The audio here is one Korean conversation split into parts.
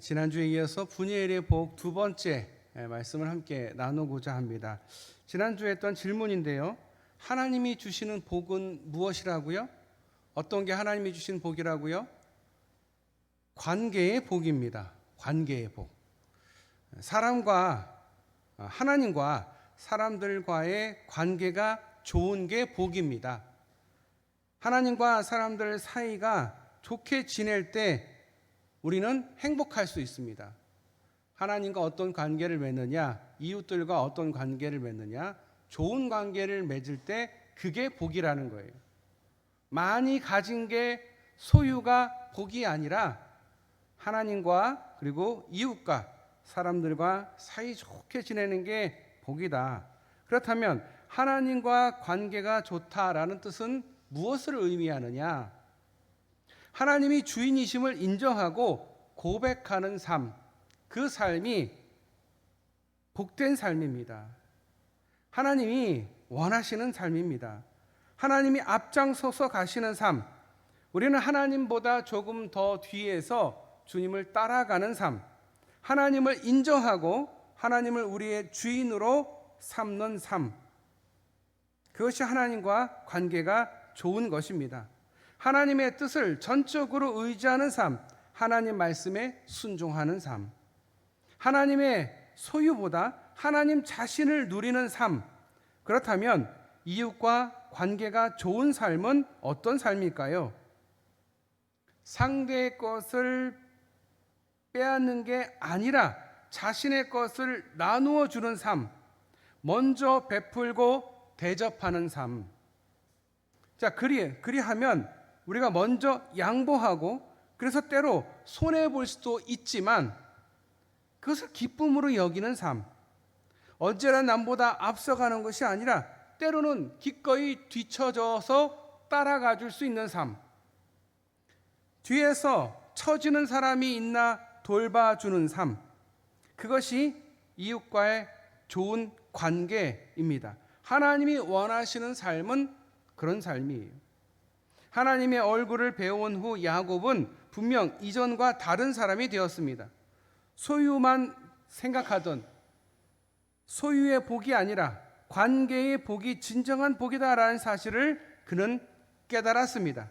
지난주에 이어서 분이엘의 복 두 번째 말씀을 함께 나누고자 합니다. 지난주에 했던 질문인데요. 하나님이 주시는 복은 무엇이라고요? 어떤 게 하나님이 주신 복이라고요? 관계의 복입니다. 관계의 복. 하나님과 사람들과의 관계가 좋은 게 복입니다. 하나님과 사람들 사이가 좋게 지낼 때 우리는 행복할 수 있습니다. 하나님과 어떤 관계를 맺느냐, 이웃들과 어떤 관계를 맺느냐, 좋은 관계를 맺을 때 그게 복이라는 거예요. 많이 가진 게 소유가 복이 아니라 하나님과 그리고 이웃과 사람들과 사이좋게 지내는 게 복이다. 그렇다면 하나님과 관계가 좋다라는 뜻은 무엇을 의미하느냐? 하나님이 주인이심을 인정하고 고백하는 삶, 그 삶이 복된 삶입니다. 하나님이 원하시는 삶입니다. 하나님이 앞장서서 가시는 삶, 우리는 하나님보다 조금 더 뒤에서 주님을 따라가는 삶, 하나님을 인정하고 하나님을 우리의 주인으로 삼는 삶, 그것이 하나님과 관계가 좋은 것입니다. 하나님의 뜻을 전적으로 의지하는 삶, 하나님 말씀에 순종하는 삶, 하나님의 소유보다 하나님 자신을 누리는 삶. 그렇다면 이웃과 관계가 좋은 삶은 어떤 삶일까요? 상대의 것을 빼앗는 게 아니라 자신의 것을 나누어 주는 삶, 먼저 베풀고 대접하는 삶. 자, 그리하면 우리가 먼저 양보하고, 그래서 때로 손해볼 수도 있지만 그것을 기쁨으로 여기는 삶, 언제나 남보다 앞서가는 것이 아니라 때로는 기꺼이 뒤처져서 따라가 줄 수 있는 삶, 뒤에서 처지는 사람이 있나 돌봐주는 삶, 그것이 이웃과의 좋은 관계입니다. 하나님이 원하시는 삶은 그런 삶이에요. 하나님의 얼굴을 배운 후 야곱은 분명 이전과 다른 사람이 되었습니다. 소유만 생각하던 소유의 복이 아니라 관계의 복이 진정한 복이다라는 사실을 그는 깨달았습니다.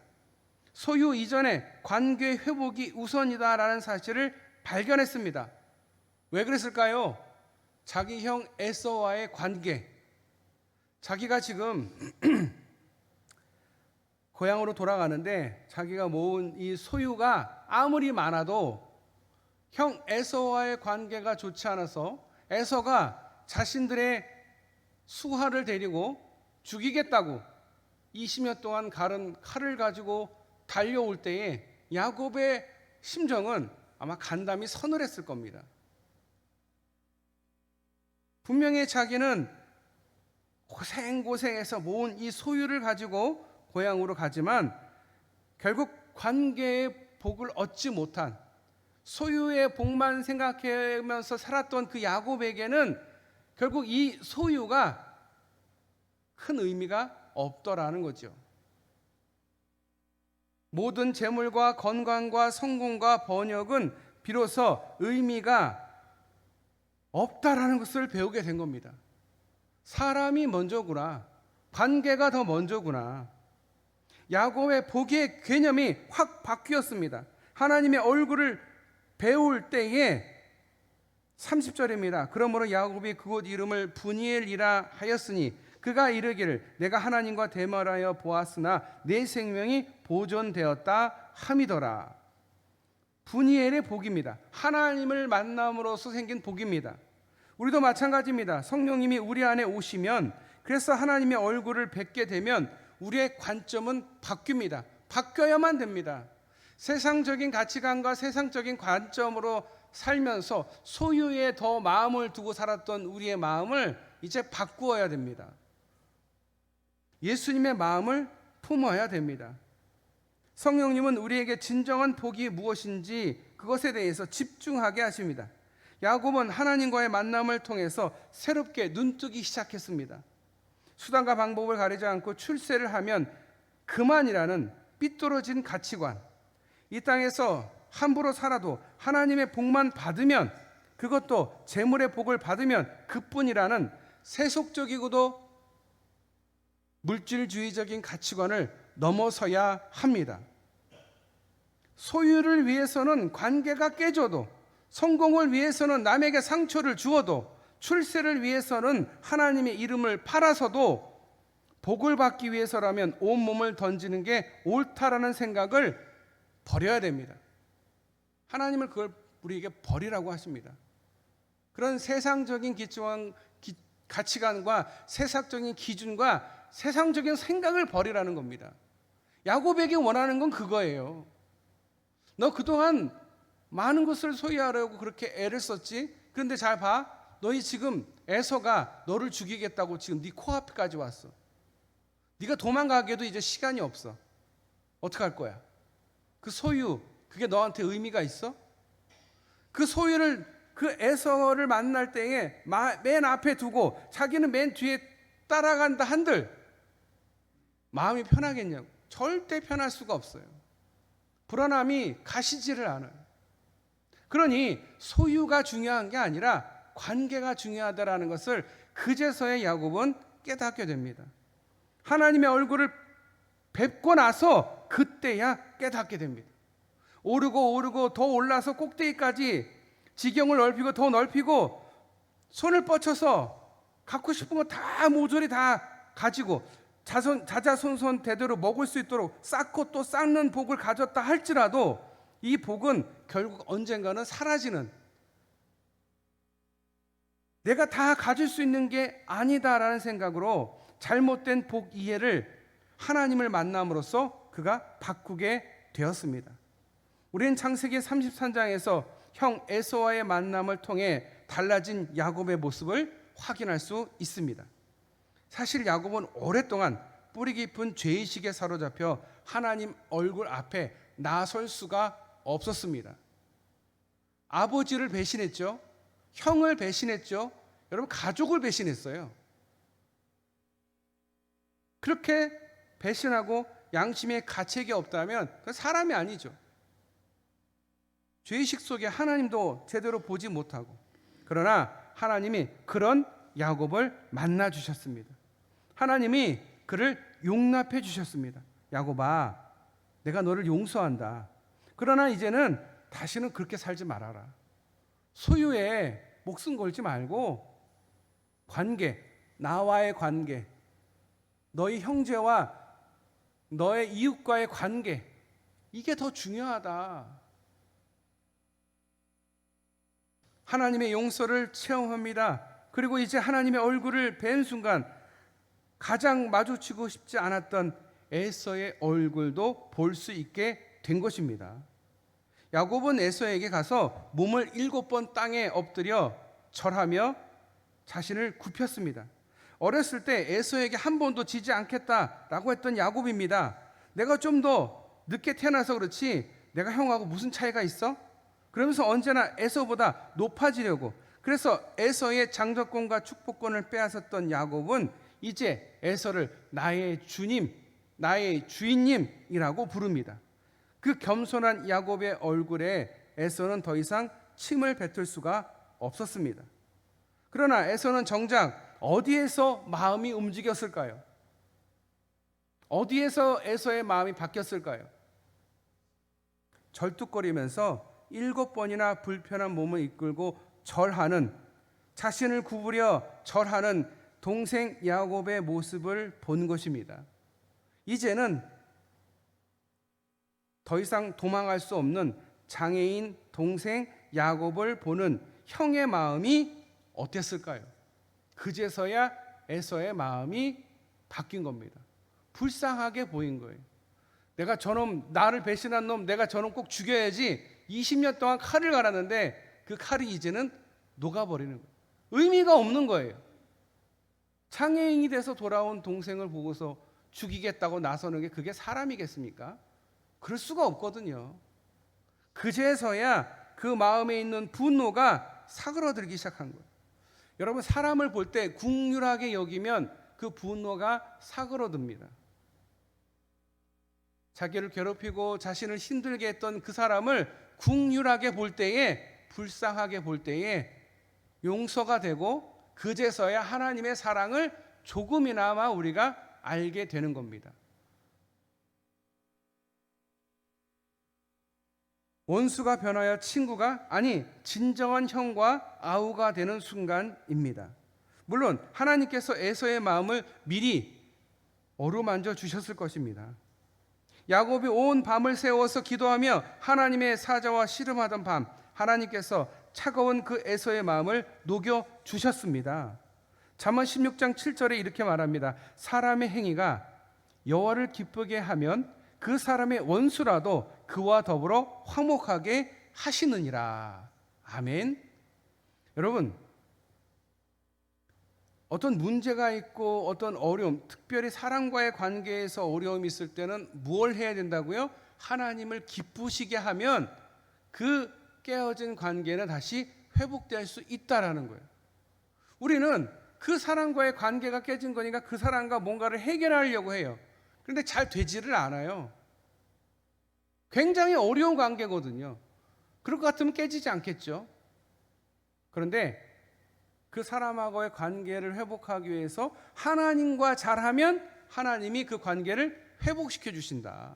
소유 이전에 관계 회복이 우선이다라는 사실을 발견했습니다. 왜 그랬을까요? 자기 형 에서와의 관계, 자기가 지금 고향으로 돌아가는데 자기가 모은 이 소유가 아무리 많아도 형 에서와의 관계가 좋지 않아서 에서가 자신들의 수하를 데리고 죽이겠다고 20년 동안 가른 칼을 가지고 달려올 때에 야곱의 심정은 아마 간담이 서늘했을 겁니다. 분명히 자기는 고생해서 모은 이 소유를 가지고 고향으로 가지만 결국 관계의 복을 얻지 못한, 소유의 복만 생각하면서 살았던 그 야곱에게는 결국 이 소유가 큰 의미가 없더라는 거죠. 모든 재물과 건강과 성공과 번역은 비로소 의미가 없다라는 것을 배우게 된 겁니다. 사람이 먼저구나, 관계가 더 먼저구나. 야곱의 복의 개념이 확 바뀌었습니다. 하나님의 얼굴을 배울 때에 30절입니다. 그러므로 야곱이 그곳 이름을 분이엘이라 하였으니 그가 이르기를 내가 하나님과 대면하여 보았으나 내 생명이 보존되었다 함이더라. 분이엘의 복입니다. 하나님을 만남으로써 생긴 복입니다. 우리도 마찬가지입니다. 성령님이 우리 안에 오시면, 그래서 하나님의 얼굴을 뵙게 되면 우리의 관점은 바뀝니다. 바뀌어야만 됩니다. 세상적인 가치관과 세상적인 관점으로 살면서 소유에 더 마음을 두고 살았던 우리의 마음을 이제 바꾸어야 됩니다. 예수님의 마음을 품어야 됩니다. 성령님은 우리에게 진정한 복이 무엇인지 그것에 대해서 집중하게 하십니다. 야곱은 하나님과의 만남을 통해서 새롭게 눈뜨기 시작했습니다. 수단과 방법을 가리지 않고 출세를 하면 그만이라는 삐뚤어진 가치관, 이 땅에서 함부로 살아도 하나님의 복만 받으면, 그것도 재물의 복을 받으면 그뿐이라는 세속적이고도 물질주의적인 가치관을 넘어서야 합니다. 소유를 위해서는 관계가 깨져도, 성공을 위해서는 남에게 상처를 주어도, 출세를 위해서는 하나님의 이름을 팔아서도 복을 받기 위해서라면 온몸을 던지는 게 옳다라는 생각을 버려야 됩니다. 하나님은 그걸 우리에게 버리라고 하십니다. 그런 세상적인 가치관과 세상적인 기준과 세상적인 생각을 버리라는 겁니다. 야곱에게 원하는 건 그거예요. 너 그동안 많은 것을 소유하려고 그렇게 애를 썼지? 그런데 잘 봐. 너희 지금 에서가 너를 죽이겠다고 지금 네 코앞까지 왔어. 네가 도망가기에도 이제 시간이 없어. 어떡할 거야? 그 소유, 그게 너한테 의미가 있어? 그 소유를, 그 에서를 만날 때에 맨 앞에 두고 자기는 맨 뒤에 따라간다 한들 마음이 편하겠냐고. 절대 편할 수가 없어요. 불안함이 가시지를 않아요. 그러니 소유가 중요한 게 아니라 관계가 중요하다라는 것을 그제서야 야곱은 깨닫게 됩니다. 하나님의 얼굴을 뵙고 나서 그때야 깨닫게 됩니다. 오르고 더 올라서 꼭대기까지 지경을 넓히고 더 넓히고 손을 뻗쳐서 갖고 싶은 거 다 모조리 다 가지고 자자손손 대대로 먹을 수 있도록 쌓고 또 쌓는 복을 가졌다 할지라도 이 복은 결국 언젠가는 사라지는, 내가 다 가질 수 있는 게 아니다라는 생각으로 잘못된 복 이해를 하나님을 만남으로써 그가 바꾸게 되었습니다. 우리는 창세기 33장에서 형 에서와의 만남을 통해 달라진 야곱의 모습을 확인할 수 있습니다. 사실 야곱은 오랫동안 뿌리 깊은 죄의식에 사로잡혀 하나님 얼굴 앞에 나설 수가 없었습니다. 아버지를 배신했죠. 형을 배신했죠. 여러분, 가족을 배신했어요. 그렇게 배신하고 양심에 가책이 없다면 그건 사람이 아니죠. 죄의식 속에 하나님도 제대로 보지 못하고, 그러나 하나님이 그런 야곱을 만나 주셨습니다. 하나님이 그를 용납해 주셨습니다. 야곱아, 내가 너를 용서한다. 그러나 이제는 다시는 그렇게 살지 말아라. 소유에 목숨 걸지 말고 관계, 나와의 관계, 너희 형제와 너의 이웃과의 관계, 이게 더 중요하다. 하나님의 용서를 체험합니다. 그리고 이제 하나님의 얼굴을 뵌 순간 가장 마주치고 싶지 않았던 에서의 얼굴도 볼 수 있게 된 것입니다. 야곱은 에서에게 가서 몸을 7번 땅에 엎드려 절하며 자신을 굽혔습니다. 어렸을 때 에서에게 한 번도 지지 않겠다라고 했던 야곱입니다. 내가 좀 더 늦게 태어나서 그렇지 내가 형하고 무슨 차이가 있어? 그러면서 언제나 에서보다 높아지려고, 그래서 에서의 장자권과 축복권을 빼앗았던 야곱은 이제 에서를 나의 주님, 나의 주인님이라고 부릅니다. 그 겸손한 야곱의 얼굴에 에서는 더 이상 침을 뱉을 수가 없었습니다. 그러나 에서는 정작 어디에서 마음이 움직였을까요? 어디에서 에서의 마음이 바뀌었을까요? 절뚝거리면서 7번이나 불편한 몸을 이끌고 절하는, 자신을 구부려 절하는 동생 야곱의 모습을 본 것입니다. 이제는 더 이상 도망갈 수 없는 장애인 동생 야곱을 보는 형의 마음이 어땠을까요? 그제서야 에서의 마음이 바뀐 겁니다. 불쌍하게 보인 거예요. 내가 저놈, 나를 배신한 놈, 내가 저놈 꼭 죽여야지. 20년 동안 칼을 갈았는데 그 칼이 이제는 녹아버리는 거예요. 의미가 없는 거예요. 장애인이 돼서 돌아온 동생을 보고서 죽이겠다고 나서는 게 그게 사람이겠습니까? 그럴 수가 없거든요. 그제서야 그 마음에 있는 분노가 사그러들기 시작한 거예요. 여러분, 사람을 볼 때 국률하게 여기면 그 분노가 사그러듭니다. 자기를 괴롭히고 자신을 힘들게 했던 그 사람을 긍휼하게 볼 때에, 불쌍하게 볼 때에 용서가 되고, 그제서야 하나님의 사랑을 조금이나마 우리가 알게 되는 겁니다. 원수가 변하여 친구가, 아니 진정한 형과 아우가 되는 순간입니다. 물론 하나님께서 에서의 마음을 미리 어루만져 주셨을 것입니다. 야곱이 온 밤을 새워서 기도하며 하나님의 사자와 씨름하던 밤, 하나님께서 차가운 그 에서의 마음을 녹여 주셨습니다. 잠언 16장 7절에 이렇게 말합니다. 사람의 행위가 여호와를 기쁘게 하면 그 사람의 원수라도 그와 더불어 화목하게 하시느니라. 아멘. 여러분, 어떤 문제가 있고 어떤 어려움, 특별히 사람과의 관계에서 어려움이 있을 때는 무엇을 해야 된다고요? 하나님을 기쁘시게 하면 그 깨어진 관계는 다시 회복될 수 있다라는 거예요. 우리는 그 사람과의 관계가 깨진 거니까 그 사람과 뭔가를 해결하려고 해요. 그런데 잘 되지를 않아요. 굉장히 어려운 관계거든요. 그럴 것 같으면 깨지지 않겠죠. 그런데 그 사람하고의 관계를 회복하기 위해서 하나님과 잘하면 하나님이 그 관계를 회복시켜 주신다.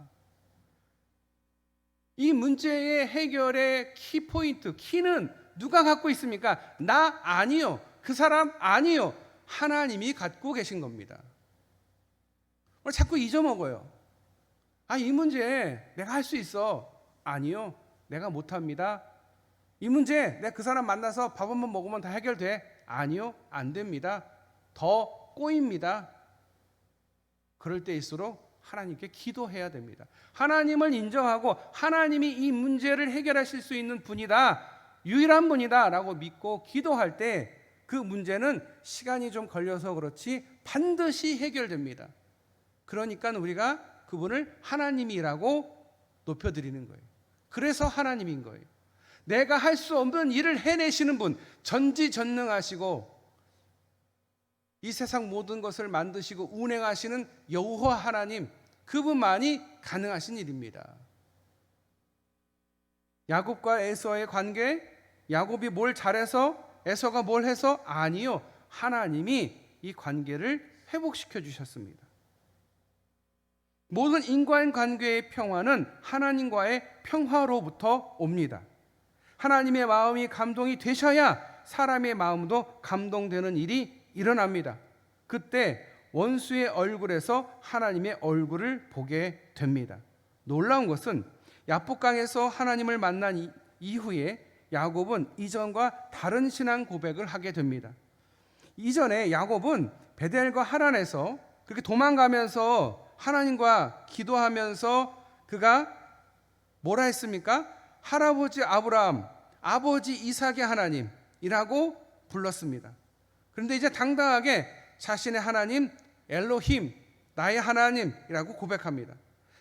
이 문제의 해결의 키포인트, 키는 누가 갖고 있습니까? 나 아니요. 그 사람 아니요. 하나님이 갖고 계신 겁니다. 자꾸 잊어먹어요. 이 문제 내가 할 수 있어. 아니요. 내가 못합니다. 이 문제 내가 그 사람 만나서 밥 한번 먹으면 다 해결돼. 아니요. 안 됩니다. 더 꼬입니다. 그럴 때일수록 하나님께 기도해야 됩니다. 하나님을 인정하고 하나님이 이 문제를 해결하실 수 있는 분이다, 유일한 분이다 라고 믿고 기도할 때 그 문제는 시간이 좀 걸려서 그렇지 반드시 해결됩니다. 그러니까 우리가 그분을 하나님이라고 높여드리는 거예요. 그래서 하나님인 거예요. 내가 할 수 없는 일을 해내시는 분, 전지전능하시고 이 세상 모든 것을 만드시고 운행하시는 여호와 하나님, 그분만이 가능하신 일입니다. 야곱과 에서의 관계, 야곱이 뭘 잘해서 에서가 뭘 해서? 아니요. 하나님이 이 관계를 회복시켜 주셨습니다. 모든 인간관계의 평화는 하나님과의 평화로부터 옵니다. 하나님의 마음이 감동이 되셔야 사람의 마음도 감동되는 일이 일어납니다. 그때 원수의 얼굴에서 하나님의 얼굴을 보게 됩니다. 놀라운 것은 야복강에서 하나님을 만난 이후에 야곱은 이전과 다른 신앙 고백을 하게 됩니다. 이전에 야곱은 베델과 하란에서 그렇게 도망가면서 하나님과 기도하면서 그가 뭐라 했습니까? 할아버지 아브라함, 아버지 이삭의 하나님이라고 불렀습니다. 그런데 이제 당당하게 자신의 하나님 엘로힘, 나의 하나님이라고 고백합니다.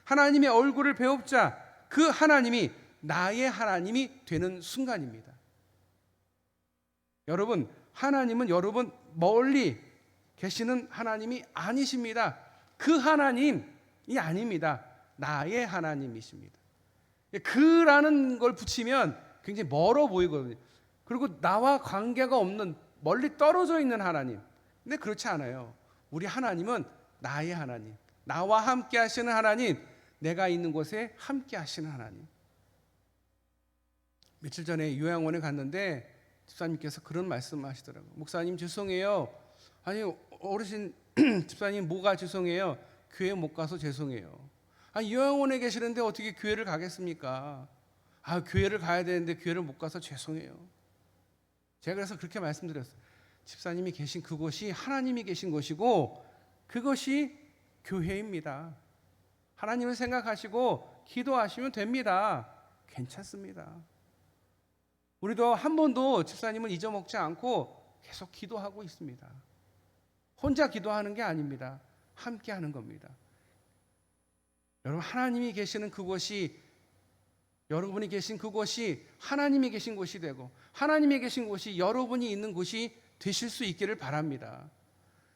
하나님의 얼굴을 배웁자 그 하나님이 나의 하나님이 되는 순간입니다. 여러분, 하나님은 여러분 멀리 계시는 하나님이 아니십니다. 그 하나님이 아닙니다. 나의 하나님이십니다. 그라는 걸 붙이면 굉장히 멀어 보이거든요. 그리고 나와 관계가 없는 멀리 떨어져 있는 하나님. 근데 그렇지 않아요. 우리 하나님은 나의 하나님, 나와 함께 하시는 하나님, 내가 있는 곳에 함께 하시는 하나님. 며칠 전에 요양원에 갔는데 집사님께서 그런 말씀을 하시더라고요. 목사님 죄송해요. 아니 어르신 집사님 뭐가 죄송해요? 교회 못 가서 죄송해요. 요양원에 계시는데 어떻게 교회를 가겠습니까? 교회를 가야 되는데 교회를 못 가서 죄송해요. 제가 그래서 그렇게 말씀드렸어요. 집사님이 계신 그곳이 하나님이 계신 곳이고 그것이 교회입니다. 하나님을 생각하시고 기도하시면 됩니다. 괜찮습니다. 우리도 한 번도 집사님을 잊어먹지 않고 계속 기도하고 있습니다. 혼자 기도하는 게 아닙니다. 함께 하는 겁니다. 여러분, 하나님이 계시는 그곳이, 여러분이 계신 그곳이 하나님이 계신 곳이 되고 하나님이 계신 곳이 여러분이 있는 곳이 되실 수 있기를 바랍니다.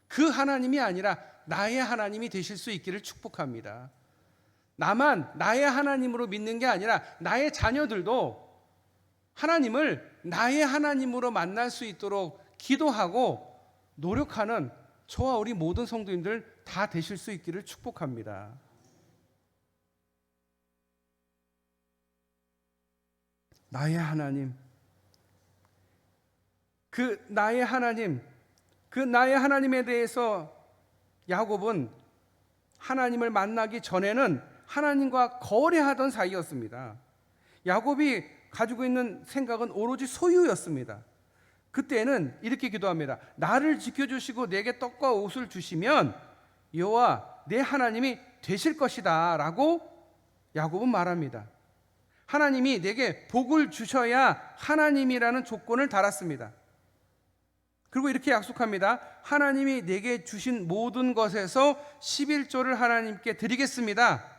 그 하나님이 아니라 나의 하나님이 되실 수 있기를 축복합니다. 나만 나의 하나님으로 믿는 게 아니라 나의 자녀들도 하나님을 나의 하나님으로 만날 수 있도록 기도하고 노력하는 저와 우리 모든 성도님들 다 되실 수 있기를 축복합니다. 나의 하나님, 그 나의 하나님에 대해서 야곱은 하나님을 만나기 전에는 하나님과 거래하던 사이였습니다. 야곱이 가지고 있는 생각은 오로지 소유였습니다. 그때는 이렇게 기도합니다. 나를 지켜주시고 내게 떡과 옷을 주시면 여호와 내 하나님이 되실 것이다 라고 야곱은 말합니다. 하나님이 내게 복을 주셔야 하나님이라는 조건을 달았습니다. 그리고 이렇게 약속합니다. 하나님이 내게 주신 모든 것에서 11조를 하나님께 드리겠습니다.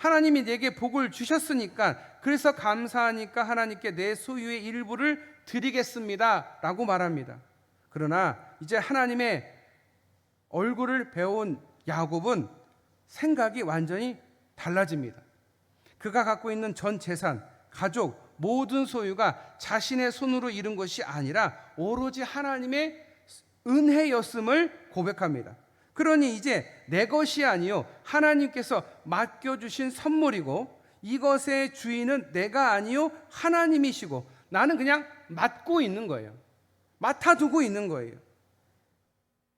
하나님이 내게 복을 주셨으니까, 그래서 감사하니까 하나님께 내 소유의 일부를 드리겠습니다 라고 말합니다. 그러나 이제 하나님의 얼굴을 배운 야곱은 생각이 완전히 달라집니다. 그가 갖고 있는 전 재산, 가족, 모든 소유가 자신의 손으로 이룬 것이 아니라 오로지 하나님의 은혜였음을 고백합니다. 그러니 이제 내 것이 아니요 하나님께서 맡겨주신 선물이고 이것의 주인은 내가 아니요 하나님이시고 나는 그냥 맡고 있는 거예요. 맡아두고 있는 거예요.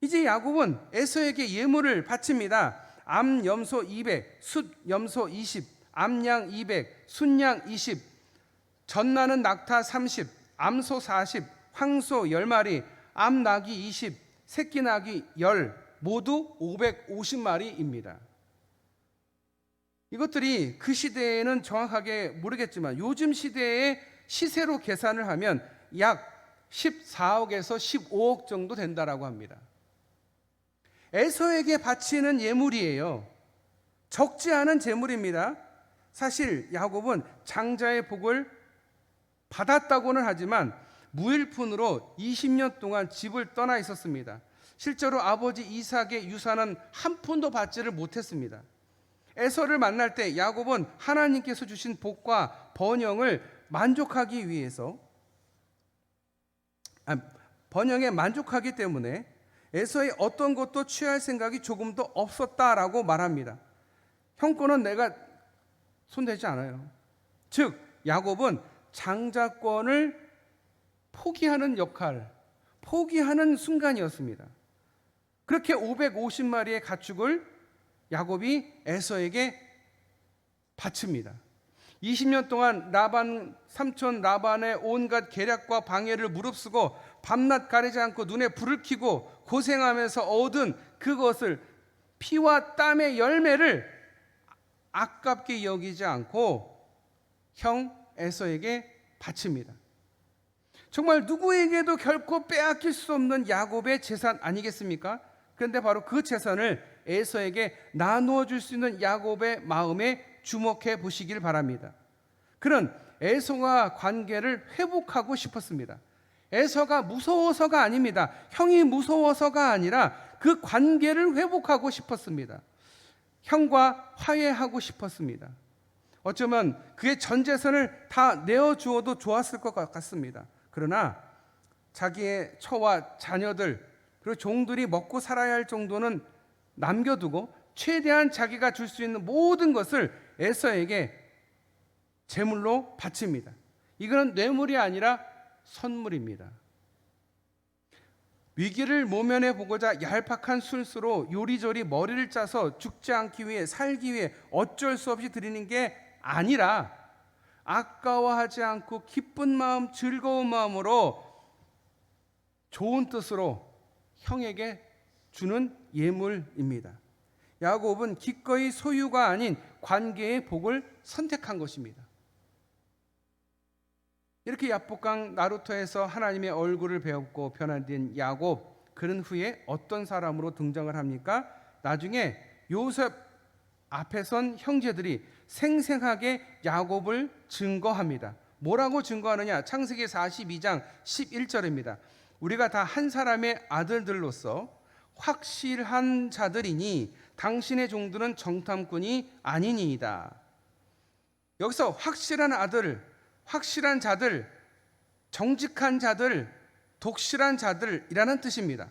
이제 야곱은 에서에게 예물을 바칩니다. 암 염소 200, 숫 염소 20, 암양 200, 순양 20, 젖나는 낙타 30, 암소 40, 황소 10마리, 암나귀 20, 새끼나귀 10, 모두 550마리입니다. 이것들이 그 시대에는 정확하게 모르겠지만 요즘 시대의 시세로 계산을 하면 약 14억에서 15억 정도 된다라고 합니다. 에서에게 바치는 예물이에요. 적지 않은 재물입니다. 사실 야곱은 장자의 복을 받았다고는 하지만 무일푼으로 20년 동안 집을 떠나 있었습니다. 실제로 아버지 이삭의 유산은 한 푼도 받지를 못했습니다. 에서를 만날 때 야곱은 하나님께서 주신 복과 번영을 만족하기 위해서 번영에 만족하기 때문에 에서의 어떤 것도 취할 생각이 조금도 없었다라고 말합니다. 형 거는 내가 손대지 않아요. 즉 야곱은 장자권을 포기하는 역할, 포기하는 순간이었습니다. 그렇게 550마리의 가축을 야곱이 에서에게 바칩니다. 20년 동안 삼촌 라반의 온갖 계략과 방해를 무릅쓰고 밤낮 가리지 않고 눈에 불을 켜고 고생하면서 얻은 그것을 피와 땀의 열매를 아깝게 여기지 않고 형 에서에게 바칩니다. 정말 누구에게도 결코 빼앗길 수 없는 야곱의 재산 아니겠습니까? 그런데 바로 그 재산을 에서에게 나누어 줄 수 있는 야곱의 마음에 주목해 보시길 바랍니다. 그는 에서와 관계를 회복하고 싶었습니다. 에서가 무서워서가 아닙니다. 형이 무서워서가 아니라 그 관계를 회복하고 싶었습니다. 형과 화해하고 싶었습니다. 어쩌면 그의 전 재산을 다 내어주어도 좋았을 것 같습니다. 그러나 자기의 처와 자녀들 그리고 종들이 먹고 살아야 할 정도는 남겨두고 최대한 자기가 줄 수 있는 모든 것을 에서에게 제물로 바칩니다. 이거는 뇌물이 아니라 선물입니다. 위기를 모면해 보고자 얄팍한 술수로 요리조리 머리를 짜서 죽지 않기 위해 살기 위해 어쩔 수 없이 드리는 게 아니라 아까워하지 않고 기쁜 마음, 즐거운 마음으로 좋은 뜻으로 형에게 주는 예물입니다. 야곱은 기꺼이 소유가 아닌 관계의 복을 선택한 것입니다. 이렇게 야복강 나루토에서 하나님의 얼굴을 배웠고 변화된 야곱, 그런 후에 어떤 사람으로 등장을 합니까? 나중에 요셉 앞에 선 형제들이 생생하게 야곱을 증거합니다. 뭐라고 증거하느냐? 창세기 42장 11절입니다. 우리가 다 한 사람의 아들들로서 확실한 자들이니 당신의 종들은 정탐꾼이 아니니이다. 여기서 확실한 아들, 확실한 자들, 정직한 자들, 독실한 자들이라는 뜻입니다.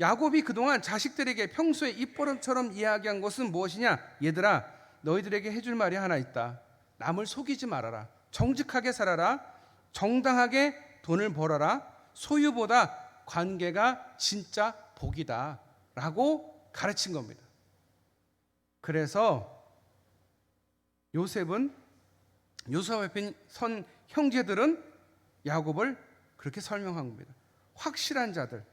야곱이 그동안 자식들에게 평소에 입버릇처럼 이야기한 것은 무엇이냐? 얘들아, 너희들에게 해줄 말이 하나 있다. 남을 속이지 말아라. 정직하게 살아라. 정당하게 돈을 벌어라. 소유보다 관계가 진짜 복이다 라고 가르친 겁니다. 그래서 요셉 옆에 선 형제들은 야곱을 그렇게 설명한 겁니다. 확실한 자들.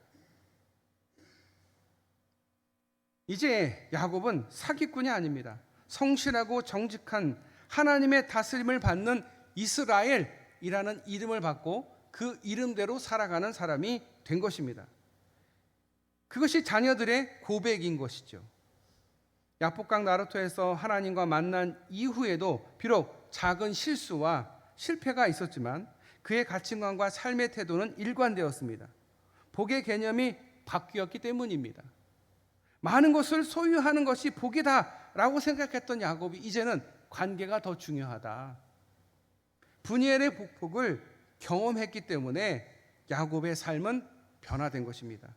이제 야곱은 사기꾼이 아닙니다. 성실하고 정직한 하나님의 다스림을 받는 이스라엘이라는 이름을 받고 그 이름대로 살아가는 사람이 된 것입니다. 그것이 자녀들의 고백인 것이죠. 야복강 나루토에서 하나님과 만난 이후에도 비록 작은 실수와 실패가 있었지만 그의 가치관과 삶의 태도는 일관되었습니다. 복의 개념이 바뀌었기 때문입니다. 많은 것을 소유하는 것이 복이다라고 생각했던 야곱이 이제는 관계가 더 중요하다. 분이엘의 복을 경험했기 때문에 야곱의 삶은 변화된 것입니다.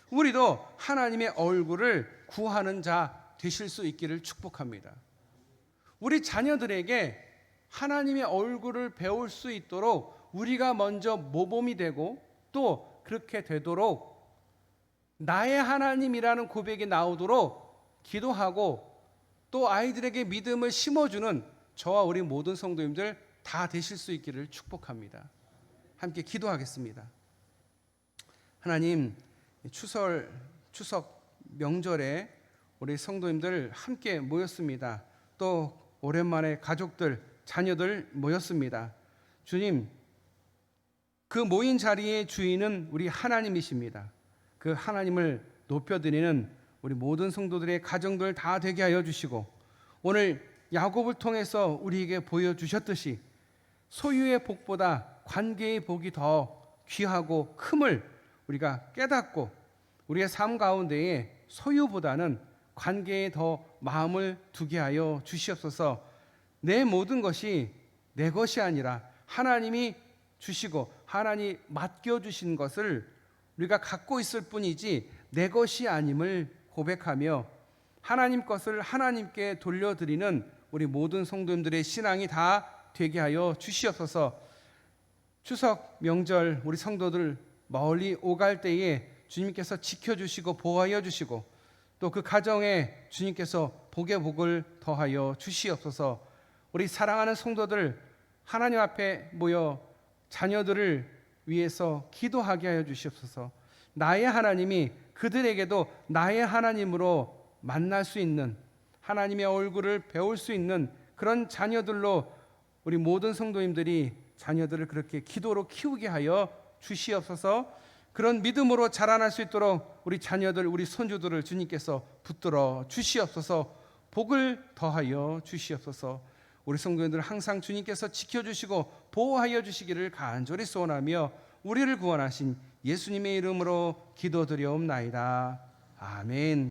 우리도 하나님의 얼굴을 구하는 자 되실 수 있기를 축복합니다. 우리 자녀들에게 하나님의 얼굴을 배울 수 있도록 우리가 먼저 모범이 되고 또 그렇게 되도록 나의 하나님이라는 고백이 나오도록 기도하고 또 아이들에게 믿음을 심어주는 저와 우리 모든 성도님들 다 되실 수 있기를 축복합니다. 함께 기도하겠습니다. 하나님, 추석 명절에 우리 성도님들 함께 모였습니다. 또 오랜만에 가족들, 자녀들 모였습니다. 주님, 그 모인 자리의 주인은 우리 하나님이십니다. 그 하나님을 높여드리는 우리 모든 성도들의 가정들 다 되게 하여 주시고 오늘 야곱을 통해서 우리에게 보여주셨듯이 소유의 복보다 관계의 복이 더 귀하고 큼을 우리가 깨닫고 우리의 삶 가운데에 소유보다는 관계에 더 마음을 두게 하여 주시옵소서. 내 모든 것이 내 것이 아니라 하나님이 주시고 하나님 맡겨주신 것을 우리가 갖고 있을 뿐이지 내 것이 아님을 고백하며 하나님 것을 하나님께 돌려드리는 우리 모든 성도님들의 신앙이 다 되게 하여 주시옵소서. 추석 명절 우리 성도들 멀리 오갈 때에 주님께서 지켜주시고 보호하여 주시고 또 그 가정에 주님께서 복의 복을 더하여 주시옵소서. 우리 사랑하는 성도들 하나님 앞에 모여 자녀들을 위해서 기도하게 하여 주시옵소서. 나의 하나님이 그들에게도 나의 하나님으로 만날 수 있는 하나님의 얼굴을 배울 수 있는 그런 자녀들로 우리 모든 성도님들이 자녀들을 그렇게 기도로 키우게 하여 주시옵소서. 그런 믿음으로 자라날 수 있도록 우리 자녀들, 우리 손주들을 주님께서 붙들어 주시옵소서. 복을 더하여 주시옵소서. 우리 성도님들 항상 주님께서 지켜주시고 보호하여 주시기를 간절히 소원하며 우리를 구원하신 예수님의 이름으로 기도드려옵나이다. 아멘.